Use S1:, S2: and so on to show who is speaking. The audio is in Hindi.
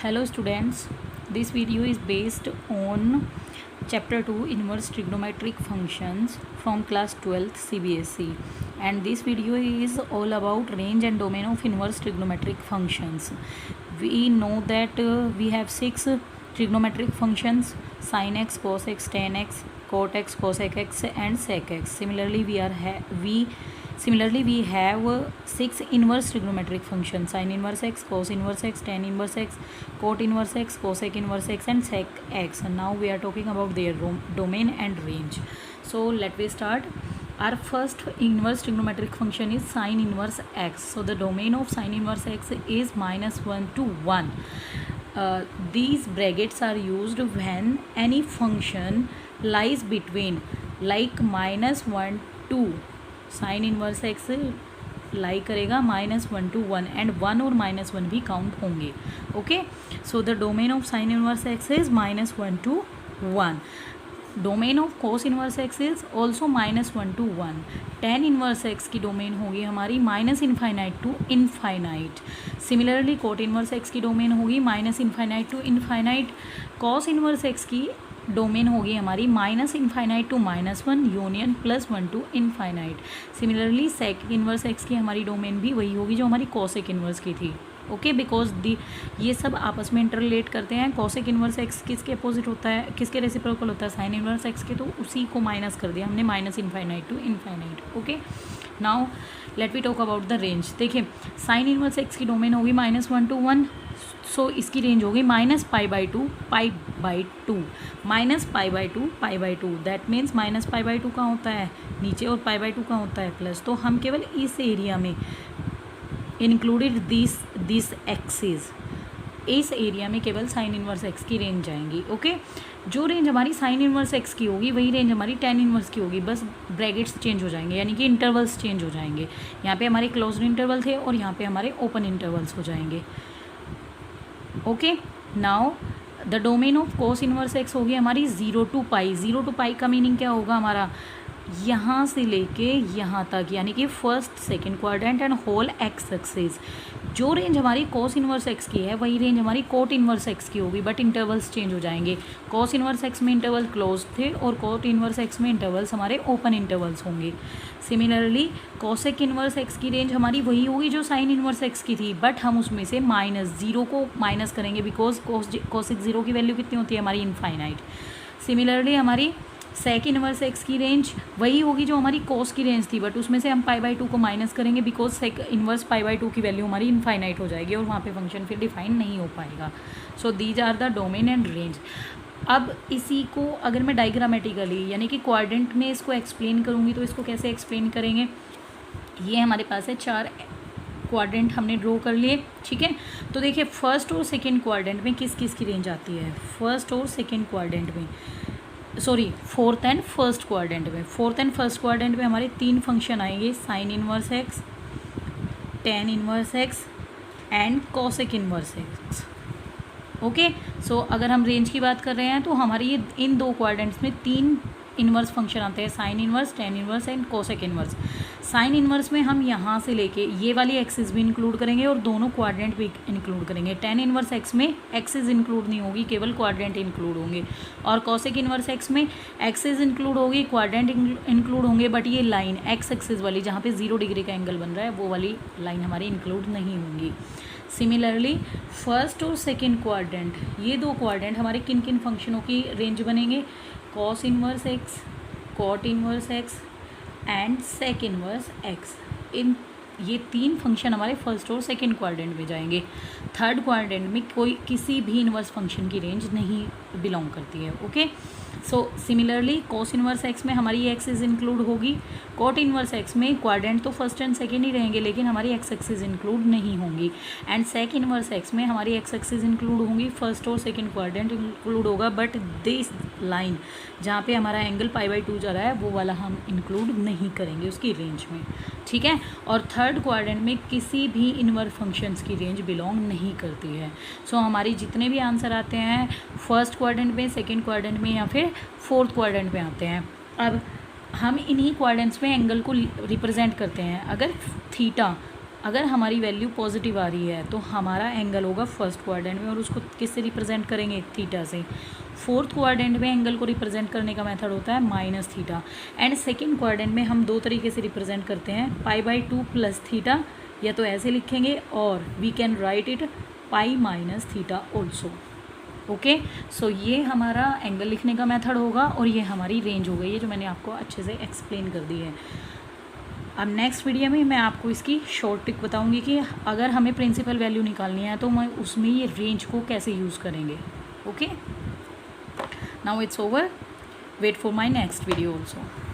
S1: Hello students, this video is based on chapter 2 inverse trigonometric functions from class 12th CBSE, and this video is all about range and domain of inverse trigonometric functions. We know that we have 6 trigonometric functions: sin x, cos x, tan x, cot x, cosec x and sec x. Similarly we have 6 inverse trigonometric functions: sin inverse x, cos inverse x, tan inverse x, cot inverse x, cosec inverse x and sec x. And now we are talking about their domain and range. So let me start. Our first inverse trigonometric function is sin inverse x. So the domain of sin inverse x is -1 to 1. These brackets are used when any function lies between, like -1 to sine inverse x lie करेगा -1 to 1 एंड 1 और -1 भी काउंट होंगे. Okay, so the domain of sine inverse x is -1 to 1. Domain of cos inverse x is also -1 to 1. Tan inverse x की डोमेन होगी हमारी -∞ to infinite. Similarly cot inverse x की डोमेन होगी -∞ to infinite. Cos inverse x की डोमेन होगी हमारी -∞ to -1 union +1 to infinite. Similarly sec inverse x की हमारी डोमेन भी वही होगी जो हमारी कॉसेक इन्वर्स की थी. ओके, बिकॉज ये सब आपस में इंटरलेट करते हैं. कॉसेक इन्वर्स एक्स किसके अपोजिट होता है, किसके रेसिप्रोकल होता है, साइन इन्वर्स एक्स के, तो उसी को माइनस कर दिया हमने -∞ to infinite. Okay, now let we talk about the range. देखिए, साइन इन्वर्स एक्स की डोमेन होगी -1 to 1. सो इसकी रेंज होगी -π/2 π/2 -π/2 π/2. दैट मीन्स -π/2 कहाँ होता है नीचे और π/2 कहाँ होता है प्लस. तो हम केवल इस एरिया में इंक्लूडेड दिस एक्सिस, इस एरिया में केवल साइन इन्वर्स एक्स की रेंज जाएंगी. ओके, जो रेंज हमारी साइन इन्वर्स एक्स की होगी वही रेंज हमारी टेन इन्वर्स की होगी. बस ब्रैकेट्स चेंज हो जाएंगे, यानी कि इंटरवल्स चेंज हो जाएंगे. यहाँ पे हमारे क्लोज्ड इंटरवल थे और यहाँ पे हमारे ओपन इंटरवल्स हो जाएंगे. Okay, now the domain of cos inverse x होगी हमारी 0 to π. 0 to π का मीनिंग क्या होगा हमारा, यहाँ से लेके यहाँ तक, यानी कि first second quadrant and whole x axis. जो रेंज हमारी कोस इन्वर्स एक्स की है वही रेंज हमारी कोट इन्वर्स एक्स की होगी, बट इंटरवल्स चेंज हो जाएंगे. कोस इन्वर्स एक्स में इंटरवल क्लोज थे और कोट इन्वर्स एक्स में इंटरवल्स हमारे ओपन इंटरवल्स होंगे. सिमिलरली कोसेक इन्वर्स एक्स की रेंज हमारी वही होगी जो साइन इन्वर्स एक्स की थी, बट हम उसमें से -0 को माइनस करेंगे, बिकॉज कोसेक 0 की वैल्यू कितनी होती है हमारी इनफाइनाइट. सिमिलरली हमारी सेक इन्वर्स एक्स की रेंज वही होगी जो हमारी कोस की रेंज थी, बट उसमें से हम π/2 को माइनस करेंगे, बिकॉज सेक इन्वर्स π/2 की वैल्यू हमारी इनफाइनाइट हो जाएगी और वहाँ पे फंक्शन फिर डिफाइन नहीं हो पाएगा. So these are the domain and range. अब इसी को अगर मैं डायग्रामेटिकली यानी कि क्वाड्रेंट में इसको एक्सप्लेन करूँगी तो इसको कैसे एक्सप्लेन करेंगे. ये हमारे पास है 4 क्वाड्रेंट हमने ड्रॉ कर लिए. ठीक है, तो देखिए फर्स्ट और सेकेंड क्वाड्रेंट में किस किस की रेंज आती है. फर्स्ट और सेकेंड क्वाड्रेंट में, sorry fourth and first quadrant में. फोर्थ एंड फर्स्ट क्वाड्रेंट में हमारे 3 फंक्शन आएंगे: sine inverse x, tan inverse x and cosec inverse x. Okay, so अगर हम रेंज की बात कर रहे हैं तो हमारी ये इन 2 क्वाड्रेंट्स में 3 इन्वर्स फंक्शन आते हैं: sign inverse, tan inverse and cosec inverse. Sign inverse में हम यहाँ से लेके ये वाली एक्सिस भी इंक्लूड करेंगे और दोनों क्वाड्रेंट भी इंक्लूड करेंगे. टेन इन्वर्स एक्स में एक्सिस इंक्लूड नहीं होगी, केवल क्वाड्रेंट इंक्लूड होंगे. और कोसेक इन्वर्स एक्स में एक्सिस इंक्लूड होगी, क्वाड्रेंट इंक्लूड होंगे, बट ये लाइन एक्स एक्सिस वाली जहाँ पे 0 डिग्री का एंगल बन रहा है वो वाली लाइन हमारी इंक्लूड नहीं होंगी. सिमिलरली फर्स्ट और सेकेंड क्वाड्रेंट, ये 2 क्वाड्रेंट हमारे किन किन फंक्शनों की रेंज बनेंगे: cos inverse x, cot inverse x and sec inverse x. इन ये 3 फंक्शन हमारे फर्स्ट और सेकेंड क्वाड्रेंट में जाएंगे. थर्ड क्वाड्रेंट में कोई किसी भी इन्वर्स फंक्शन की रेंज नहीं बिलोंग करती है. ओके, सो सिमिलरली कोस इन्वर्स एक्स में हमारी एक्सिस इंक्लूड होगी. कॉट इन्वर्स एक्स में क्वाड्रेंट तो फर्स्ट एंड सेकेंड ही रहेंगे, लेकिन हमारी एक्स एक्सिस इंक्लूड नहीं होंगी. एंड सेक इन्वर्स एक्स में हमारी एक्स एक्सिस इंक्लूड होंगी, फर्स्ट और सेकेंड क्वाड्रेंट इंक्लूड होगा, बट दिस लाइन जहाँ पे हमारा एंगल π/2 जा रहा है वो वाला हम इंक्लूड नहीं करेंगे उसकी रेंज में. ठीक है, और थर्ड क्वाड्रेंट में किसी भी इन्वर्स फंक्शंस की रेंज बिलोंग नहीं करती है. सो हमारी जितने भी आंसर आते हैं फर्स्ट क्वाड्रेंट में, सेकेंड क्वाड्रेंट में या फिर फोर्थ क्वाड्रेंट में आते हैं. अब हम इन्हीं क्वाड्रेंट्स में एंगल को रिप्रेजेंट करते हैं. अगर थीटा अगर हमारी वैल्यू पॉजिटिव आ रही है तो हमारा एंगल होगा फर्स्ट क्वाड्रेंट में, और उसको किससे रिप्रेजेंट करेंगे, थीटा से। फोर्थ क्वाड्रेंट में एंगल को रिप्रेजेंट करने का मेथड होता है minus theta. And second quadrant में हम दो तरीके से रिप्रेजेंट करते हैं, π/2 प्लस थीटा, या तो ऐसे लिखेंगे, और we can write it pi minus theta also. Okay, so ये हमारा एंगल लिखने का मेथड होगा, और ये हमारी रेंज हो गई है जो मैंने आपको अच्छे से एक्सप्लेन कर दी है। अब नेक्स्ट वीडियो में मैं आपको इसकी शॉर्ट ट्रिक बताऊंगी कि अगर हमें प्रिंसिपल वैल्यू निकालनी है तो मैं उसमें ये रेंज को कैसे यूज़ करेंगे। Okay, now it's over, wait for my next video also.